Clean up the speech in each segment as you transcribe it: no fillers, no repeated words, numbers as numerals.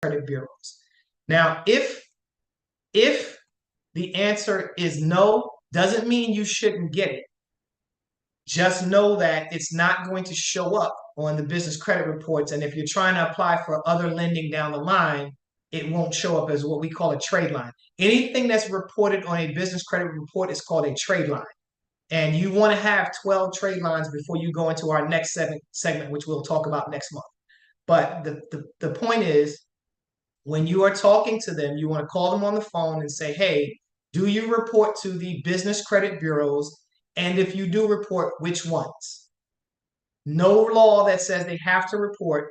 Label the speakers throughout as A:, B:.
A: credit bureaus. Now, if the answer is no, doesn't mean you shouldn't get it. Just know that it's not going to show up on the business credit reports. And if you're trying to apply for other lending down the line, it won't show up as what we call a trade line. Anything that's reported on a business credit report is called a trade line. And you want to have 12 trade lines before you go into our next segment, which we'll talk about next month. But the point is, when you are talking to them, you want to call them on the phone and say, hey, do you report to the business credit bureaus? And if you do report, which ones? No law that says they have to report.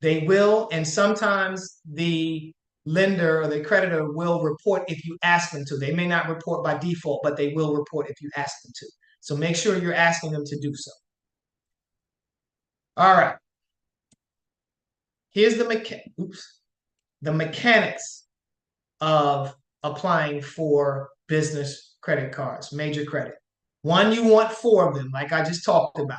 A: They will, and sometimes the lender or the creditor will report if you ask them to. They may not report by default, but they will report if you ask them to. So make sure you're asking them to do so. All right. Here's the mechanics of applying for business credit cards, major credit. One, you want 4 of them, like I just talked about.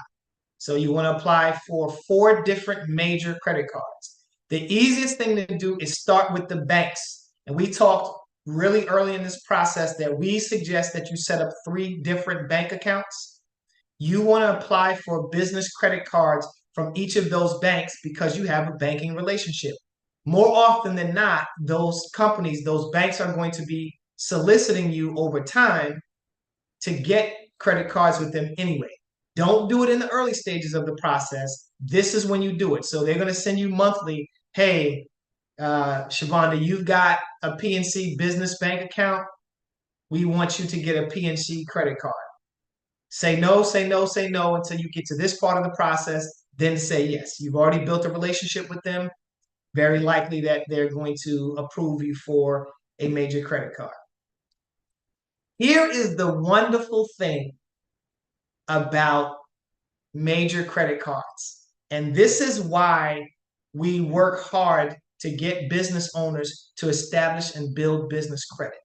A: So you want to apply for 4 different major credit cards. The easiest thing to do is start with the banks. And we talked really early in this process that we suggest that you set up 3 different bank accounts. You want to apply for business credit cards from each of those banks because you have a banking relationship. More often than not, those companies, those banks are going to be soliciting you over time to get credit cards with them anyway. Don't do it in the early stages of the process. This is when you do it. So they're going to send you monthly, hey, Shavonda, you've got a PNC business bank account. We want you to get a PNC credit card. Say no, say no, say no until you get to this part of the process. Then say yes. You've already built a relationship with them. Very likely that they're going to approve you for a major credit card. Here is the wonderful thing about major credit cards. And this is why we work hard to get business owners to establish and build business credit.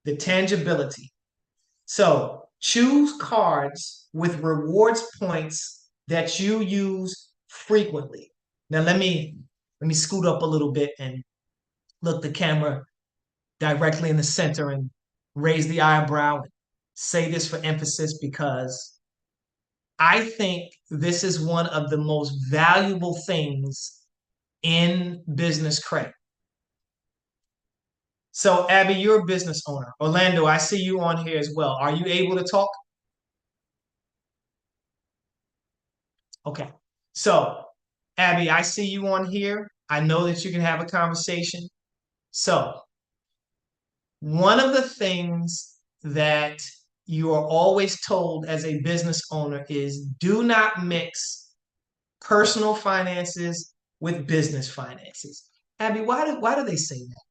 A: The tangibility. So choose cards with rewards points that you use frequently. Now let me scoot up a little bit and look the camera directly in the center and raise the eyebrow and say this for emphasis because I think this is one of the most valuable things in business credit. So, Abby, you're a business owner. Orlando, I see you on here as well. Are you able to talk? Okay. So, Abby, I see you on here. I know that you can have a conversation. So, one of the things that you are always told as a business owner is do not mix personal finances with business finances. Abby, why do they say that?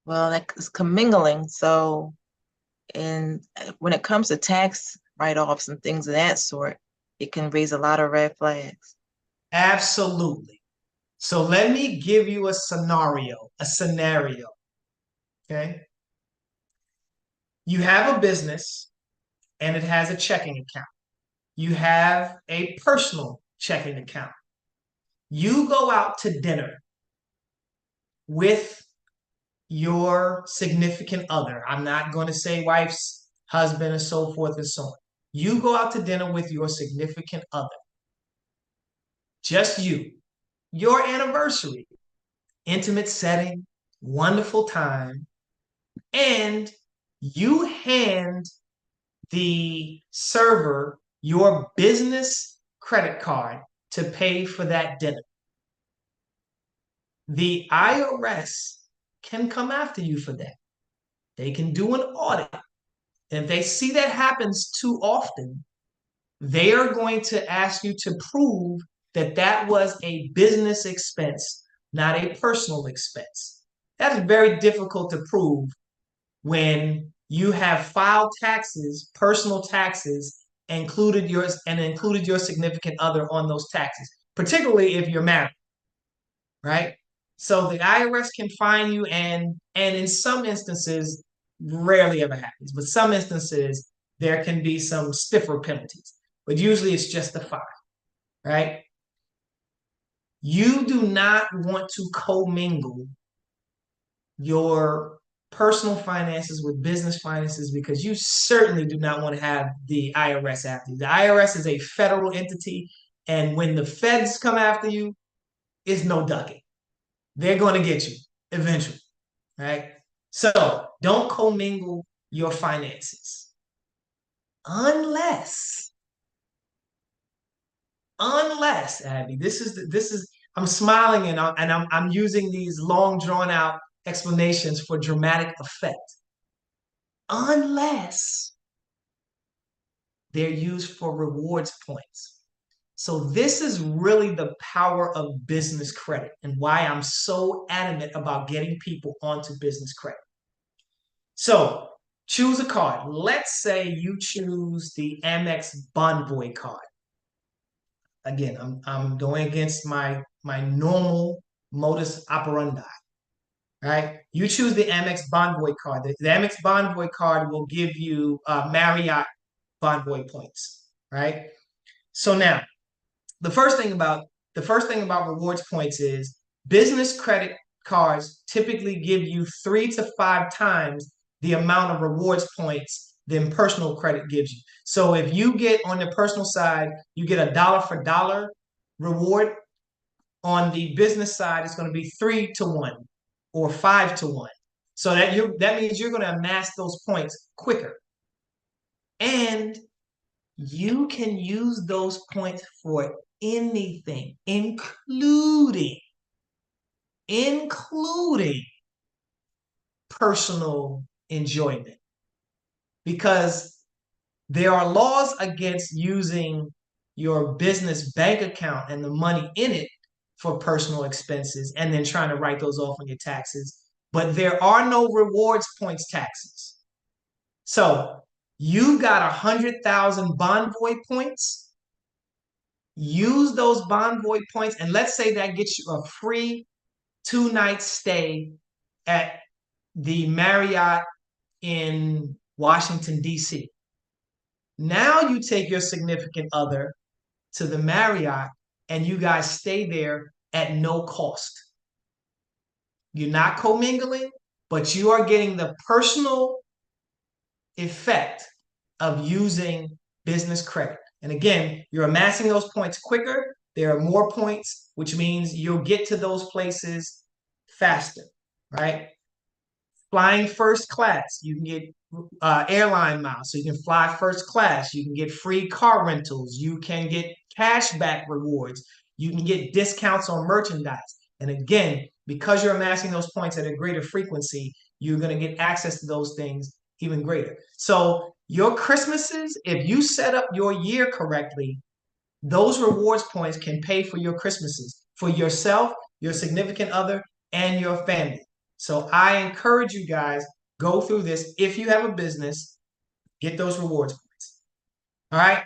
B: Well, that's commingling. So, and when it comes to tax write-offs and things of that sort, it can raise a lot of red flags.
A: Absolutely. So let me give you a scenario. Okay. You have a business and it has a checking account. You have a personal checking account. You go out to dinner with your significant other. I'm not going to say wife's husband and so forth and so on. You go out to dinner with your significant other. Just you. Your anniversary. Intimate setting, wonderful time. And you hand the server your business credit card to pay for that dinner. The IRS can come after you for that. They can do an audit. And if they see that happens too often, they are going to ask you to prove that that was a business expense, not a personal expense. That is very difficult to prove when you have filed taxes, personal taxes, included your significant other on those taxes, particularly if you're married, right? So the IRS can fine you, and in some instances, rarely ever happens, but some instances there can be some stiffer penalties. But usually it's just a fine, right? You do not want to commingle your personal finances with business finances because you certainly do not want to have the IRS after you. The IRS is a federal entity, and when the feds come after you, it's no ducking. They're going to get you eventually, right? So don't commingle your finances unless, Abby, this is I'm smiling and I'm using these long drawn out explanations for dramatic effect. Unless they're used for rewards points. So this is really the power of business credit and why I'm so adamant about getting people onto business credit. So choose a card. Let's say you choose the Amex Bonvoy card. Again, I'm going against my normal modus operandi. Right? You choose the Amex Bonvoy card. The Amex Bonvoy card will give you Marriott Bonvoy points. Right? So now, the first thing about rewards points is business credit cards typically give you 3 to 5 times the amount of rewards points than personal credit gives you. So if you get on the personal side, you get a dollar for dollar reward. On the business side, it's going to be 3 to 1 or 5 to 1. So that means you're going to amass those points quicker. And you can use those points for anything, including personal enjoyment. Because there are laws against using your business bank account and the money in it for personal expenses and then trying to write those off on your taxes. But there are no rewards points taxes. So you got 100,000 Bonvoy points. Use those Bonvoy points, and let's say that gets you a free 2 night stay at the Marriott in Washington, D.C. Now you take your significant other to the Marriott and you guys stay there at no cost. You're not commingling, but you are getting the personal effect of using business credit. And again, you're amassing those points quicker. There are more points, which means you'll get to those places faster, right? Flying first class, you can get airline miles, so you can fly first class. You can get free car rentals. You can get cashback rewards. You can get discounts on merchandise. And again, because you're amassing those points at a greater frequency, you're going to get access to those things even greater. So your Christmases, if you set up your year correctly, those rewards points can pay for your Christmases for yourself, your significant other, and your family. So I encourage you guys, go through this. If you have a business, get those rewards points. All right.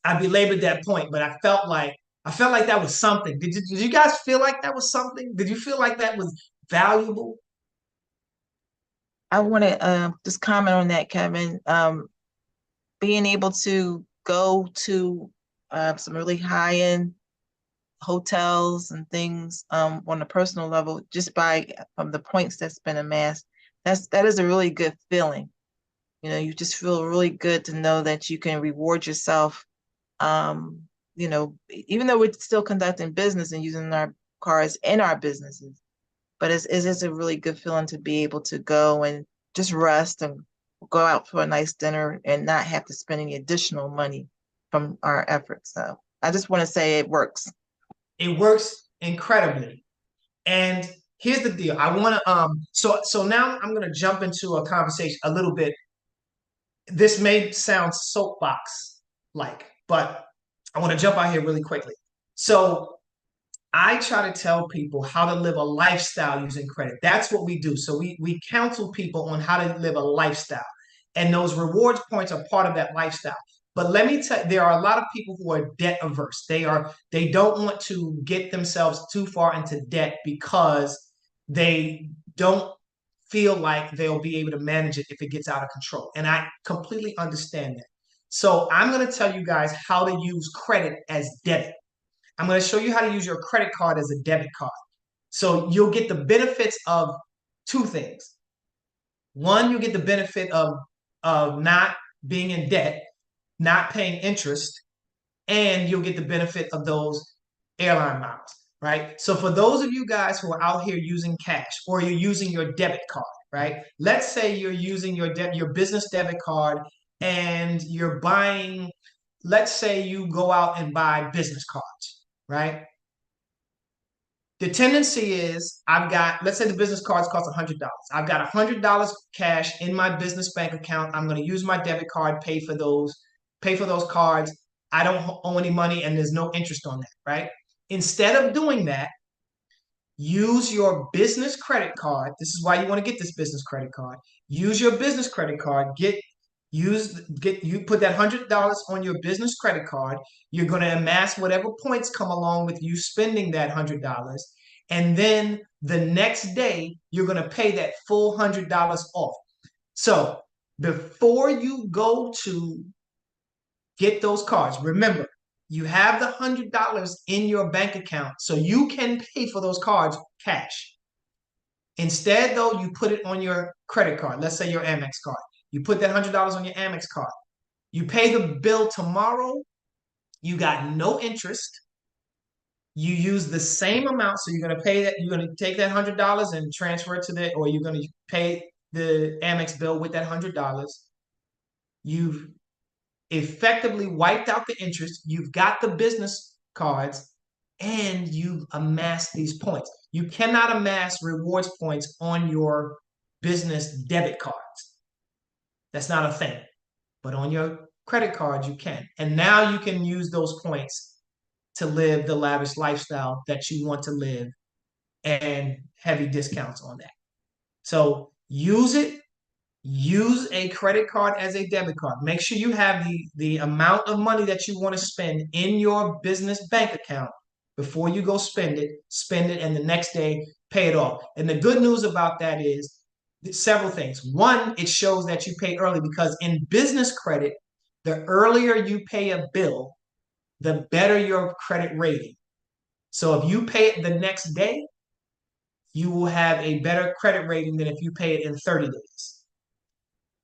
A: I belabored that point, but I felt like that was something. Did you guys feel like that was something? Did you feel like that was valuable?
B: I want to just comment on that, Kevin. Being able to go to some really high-end hotels and things on a personal level just by the points that's been amassed, that is a really good feeling. You know, you just feel really good to know that you can reward yourself. You know, even though we're still conducting business and using our cars in our businesses, but it is a really good feeling to be able to go and just rest and go out for a nice dinner and not have to spend any additional money from our efforts. So I just want to say it works.
A: It works incredibly. And here's the deal. I want to so now I'm going to jump into a conversation a little bit. This may sound soapbox like, but I want to jump out here really quickly. So I try to tell people how to live a lifestyle using credit. That's what we do. So we counsel people on how to live a lifestyle. And those rewards points are part of that lifestyle. But let me tell you, there are a lot of people who are debt averse. They don't want to get themselves too far into debt because they don't feel like they'll be able to manage it if it gets out of control. And I completely understand that. So I'm going to tell you guys how to use credit as debit. I'm going to show you how to use your credit card as a debit card. So you'll get the benefits of two things. One, you get the benefit of not being in debt, not paying interest, and you'll get the benefit of those airline miles, right? So for those of you guys who are out here using cash or you're using your debit card, right? Let's say you're using your business debit card and you're buying, let's say you go out and buy business cards, right? The tendency is let's say the business cards cost $100. I've got $100 cash in my business bank account. I'm going to use my debit card, pay for those cards. I don't owe any money and there's no interest on that, right? Instead of doing that, use your business credit card. This is why you want to get this business credit card. Use your business credit card. You put that $100 on your business credit card. You're going to amass whatever points come along with you spending that $100, and then the next day you're going to pay that full $100 off. So before you go to get those cards, remember you have the $100 in your bank account, so you can pay for those cards cash. Instead, though, you put it on your credit card. Let's say your Amex card. You put that $100 on your Amex card. You pay the bill tomorrow. You got no interest. You use the same amount. So you're going to pay that. You're going to take that $100 and transfer it to or you're going to pay the Amex bill with that $100. You've effectively wiped out the interest. You've got the business cards and you've amassed these points. You cannot amass rewards points on your business debit cards. That's not a thing. But on your credit card, you can. And now you can use those points to live the lavish lifestyle that you want to live and heavy discounts on that. So use it. Use a credit card as a debit card. Make sure you have the amount of money that you want to spend in your business bank account before you go spend it, and the next day pay it off. And the good news about that is several things. One, it shows that you pay early because in business credit, the earlier you pay a bill, the better your credit rating. So if you pay it the next day, you will have a better credit rating than if you pay it in 30 days.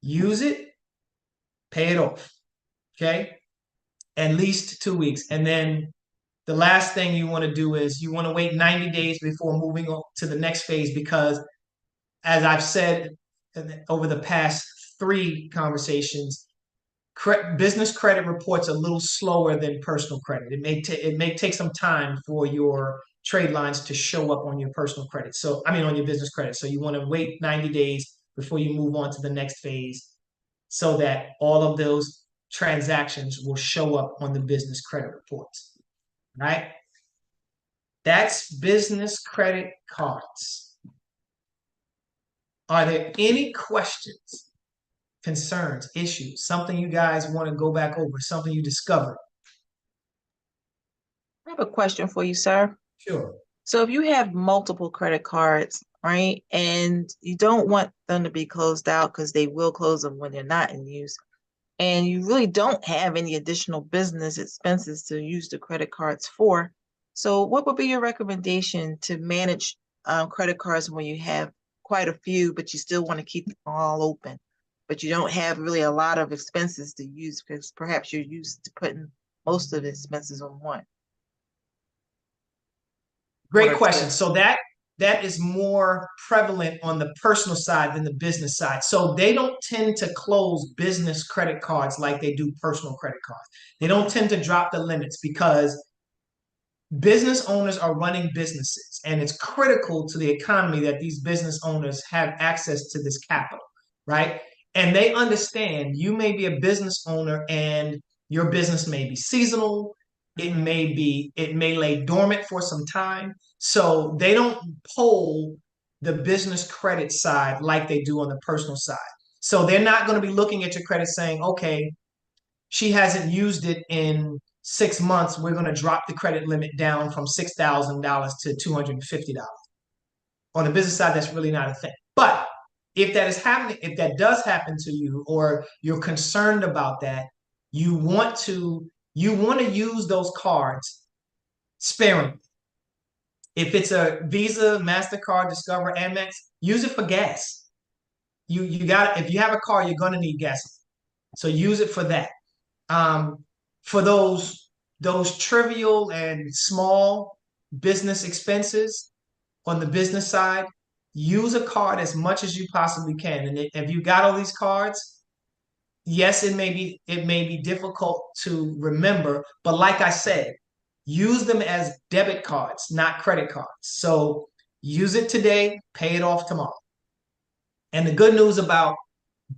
A: Use it, pay it off, okay? At least 2 weeks. And then the last thing you want to do is you want to wait 90 days before moving on to the next phase because, as I've said over the past 3 conversations, business credit reports a little slower than personal credit. It may take some time for your trade lines to show up on your personal credit. So, I mean, on your business credit. So you want to wait 90 days before you move on to the next phase so that all of those transactions will show up on the business credit reports, right? That's business credit cards. Are there any questions, concerns, issues, something you guys want to go back over, something you discovered?
B: I have a question for you, sir.
A: Sure.
B: So if you have multiple credit cards, right, and you don't want them to be closed out because they will close them when they're not in use, and you really don't have any additional business expenses to use the credit cards for, so what would be your recommendation to manage credit cards when you have quite a few, but you still want to keep them all open, but you don't have really a lot of expenses to use because perhaps you're used to putting most of the expenses on one?
A: Great question. So that is more prevalent on the personal side than the business side. So they don't tend to close business credit cards like they do personal credit cards. They don't tend to drop the limits because business owners are running businesses, and it's critical to the economy that these business owners have access to this capital, right? And they understand you may be a business owner and your business may be seasonal, it may lay dormant for some time. So they don't pull the business credit side like they do on the personal side. So they're not going to be looking at your credit saying, okay, she hasn't used it in 6 months. We're going to drop the credit limit down from $6,000 to $250. On the business side, that's really not a thing. But if that is happening, if that does happen to you, or you're concerned about that, you want to use those cards sparingly. If it's a Visa, MasterCard, Discover, Amex, use it for gas. You got if you have a car, you're gonna need gas. So use it for that. For those trivial and small business expenses on the business side, use a card as much as you possibly can. And if you got all these cards, yes, it may be difficult to remember, but like I said, use them as debit cards, not credit cards. So use it today, pay it off tomorrow. And the good news about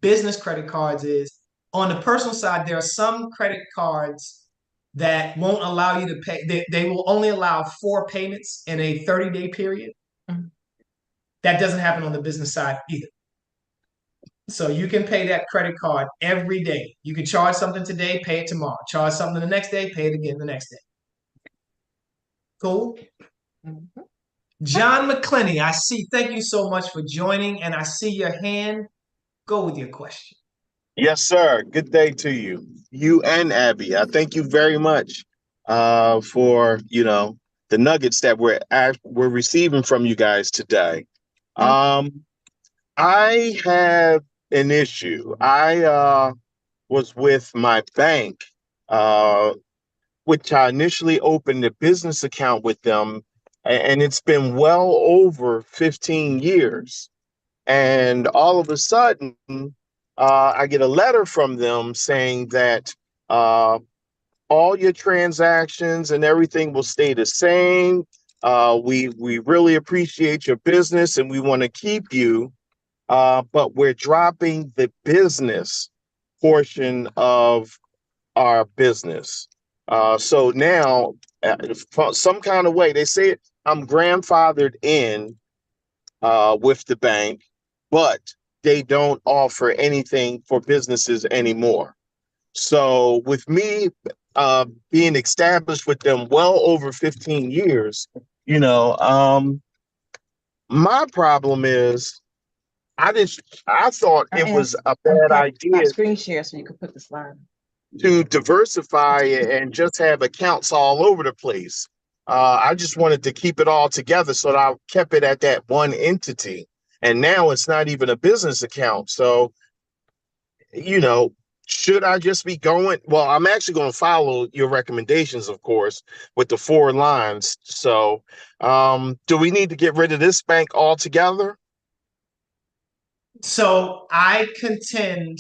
A: business credit cards is on the personal side, there are some credit cards that won't allow you to pay. They will only allow 4 payments in a 30-day period.
B: Mhm.
A: That doesn't happen on the business side either. So you can pay that credit card every day. You can charge something today, pay it tomorrow. Charge something the next day, pay it again the next day. Cool.
B: Mhm.
A: John McClenny, I see. Thank you so much for joining, and I see your hand. Go with your question.
C: Yes, sir. Good day to you. You and Abby. I thank you very much for, the nuggets that we're receiving from you guys today. Um, I have an issue. I was with my bank, uh, which I initially opened a business account with them, and it's been well over 15 years. And all of a sudden, I get a letter from them saying that uh, all your transactions and everything will stay the same. We really appreciate your business and we want to keep you, but we're dropping the business portion of our business. So now, some kind of way, they say I'm grandfathered in with the bank, but they don't offer anything for businesses anymore. So with me being established with them well over 15 years, my problem is I thought it was a bad
B: Stop
C: idea
B: screen share so you can put the slide.
C: to diversify and just have accounts all over the place. I just wanted to keep it all together, so that I kept it at that one entity. And now it's not even a business account. So, you know, should I just be going? Well, I'm actually going to follow your recommendations, of course, with the 4 lines. So, do we need to get rid of this bank altogether?
A: So I contend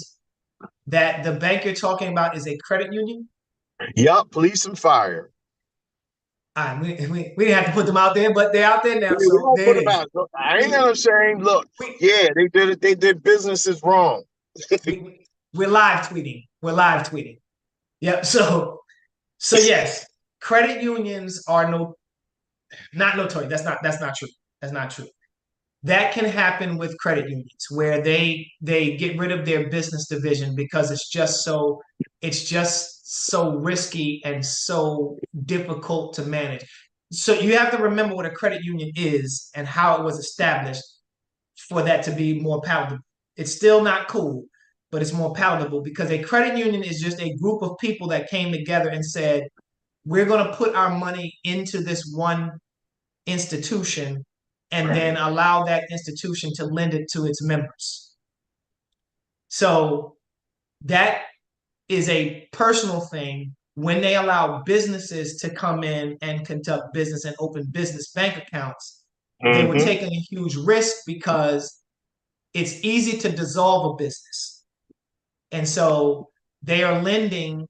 A: that the bank you're talking about is a credit union.
C: Yep, police and fire.
A: We didn't have to put them out there, but they're out there now.
C: We
A: So
C: don't
A: there
C: put
A: it
C: them
A: is.
C: out. Look, I ain't
A: We,
C: got no shame. Look,
A: we,
C: yeah, they did it. They did businesses wrong.
A: we're live tweeting. We're live tweeting. Yep. So yes, credit unions are not notorious. That's not true. That's not true. That can happen with credit unions where they get rid of their business division because it's just so risky and so difficult to manage. So you have to remember what a credit union is and how it was established for that to be more palatable. It's still not cool, but it's more palatable because a credit union is just a group of people that came together and said, we're going to put our money into this one institution and then allow that institution to lend it to its members. So that is a personal thing. When they allow businesses to come in and conduct business and open business bank accounts, they were
C: Hmm.
A: taking a huge risk because it's easy to dissolve a business. And so they are lending,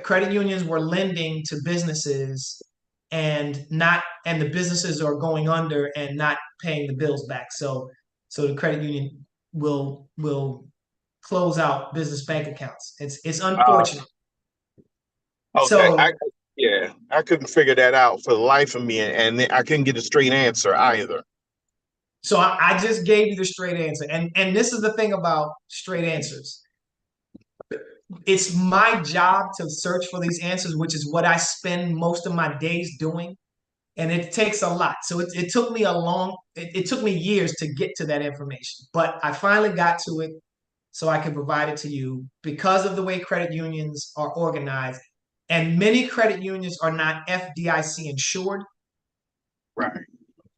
A: credit unions were lending to businesses and the businesses are going under and not paying the bills back. So the credit union will close out business bank accounts. It's
C: Uh,
A: unfortunate.
C: okay.
A: So
C: Yeah, I couldn't figure that out for the life of me, and I couldn't get a straight answer either.
A: so I just gave you the straight answer. And this is the thing about straight answers. It's my job to search for these answers, which is what I spend most of my days doing. And it takes a lot. So it took me it took me years to get to that information, but I finally got to it so I can provide it to you because of the way credit unions are organized. And many credit unions are not FDIC insured,
C: Right.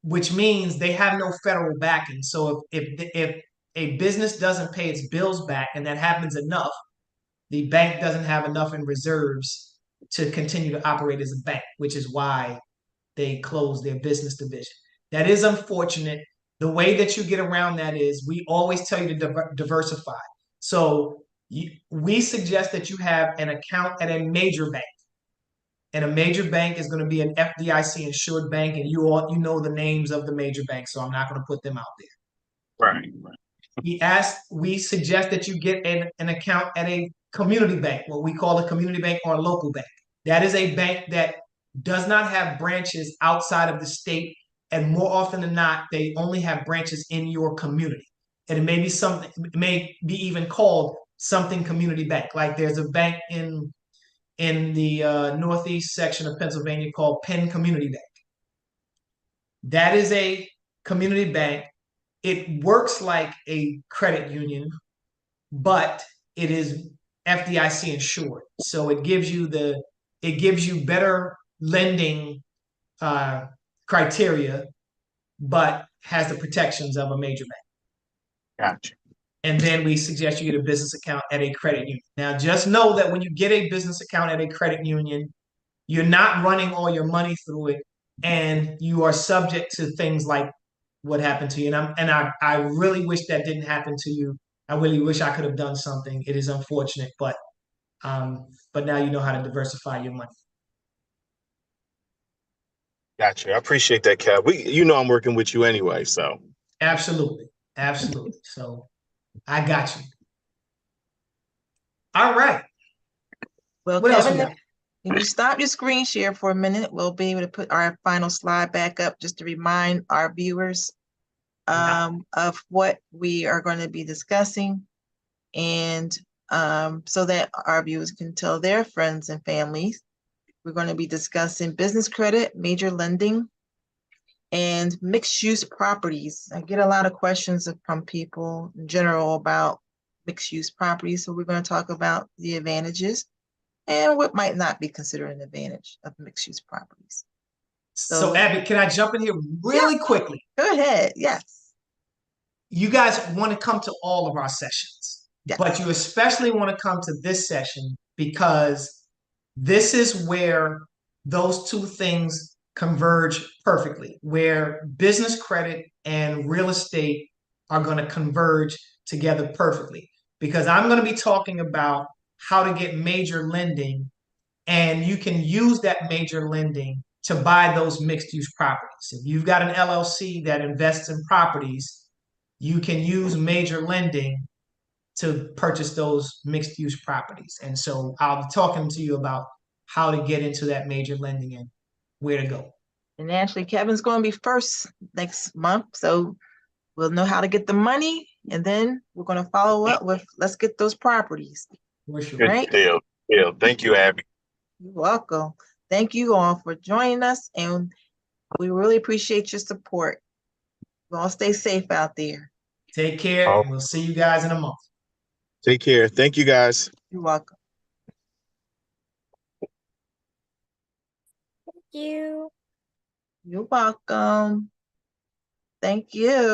A: which means they have no federal backing. So if a business doesn't pay its bills back, and that happens enough, the bank doesn't have enough in reserves to continue to operate as a bank, which is why they close their business division. That is unfortunate. The way that you get around that is we always tell you to diversify. So we suggest that you have an account at a major bank. And a major bank is going to be an FDIC insured bank, and you know the names of the major banks, so I'm not going to put them out there.
C: Right.
A: We suggest that you get an account at a community bank, what we call a community bank or a local bank. That is a bank that does not have branches outside of the state, and more often than not, they only have branches in your community. And it may be even called something community bank. Like there's a bank in the northeast section of Pennsylvania called Penn Community Bank. That is a community bank. It works like a credit union, but it is FDIC insured. So it gives you better lending criteria, but has the protections of a major bank.
C: Gotcha.
A: And then we suggest you get a business account at a credit union. Now, just know that when you get a business account at a credit union, you're not running all your money through it, and you are subject to things like what happened to you. And I really wish that didn't happen to you. I really wish I could have done something. It is unfortunate, but now you know how to diversify your money.
C: Gotcha. I appreciate that, Kev. I'm working with you anyway, so.
A: Absolutely. So I got you. All right.
B: Well,
A: What else we
B: Kevin,
A: got?
B: if you stop your screen share for a minute, we'll be able to put our final slide back up just to remind our viewers of what we are going to be discussing, and so that our viewers can tell their friends and families. We're going to be discussing business credit, major lending, and mixed-use properties. I get a lot of questions from people in general about mixed-use properties, so we're going to talk about the advantages and what might not be considered an advantage of mixed-use properties.
A: So Abby, can I jump in here really quickly?
B: Go ahead. Yes.
A: You guys want to come to all of our sessions, but you especially want to come to this session because this is where those two things converge perfectly, where business credit and real estate are going to converge together perfectly. Because I'm going to be talking about how to get major lending, and you can use that major lending to buy those mixed use properties. If you've got an LLC that invests in properties, you can use major lending to purchase those mixed use properties. And so I'll be talking to you about how to get into that major lending and where to go.
B: And actually, Kevin's going to be first next month, so we'll know how to get the money, and then we're going to follow up with let's get those properties.
A: For sure.
C: Good
B: Right?
C: deal. Thank you, Abby.
B: You're welcome. Thank you all for joining us, and we really appreciate your support. You all stay safe out there.
A: Take care, and we'll see you guys in a month.
C: Take care. Thank you, guys.
B: You're welcome.
D: Thank you.
B: You're welcome. Thank you.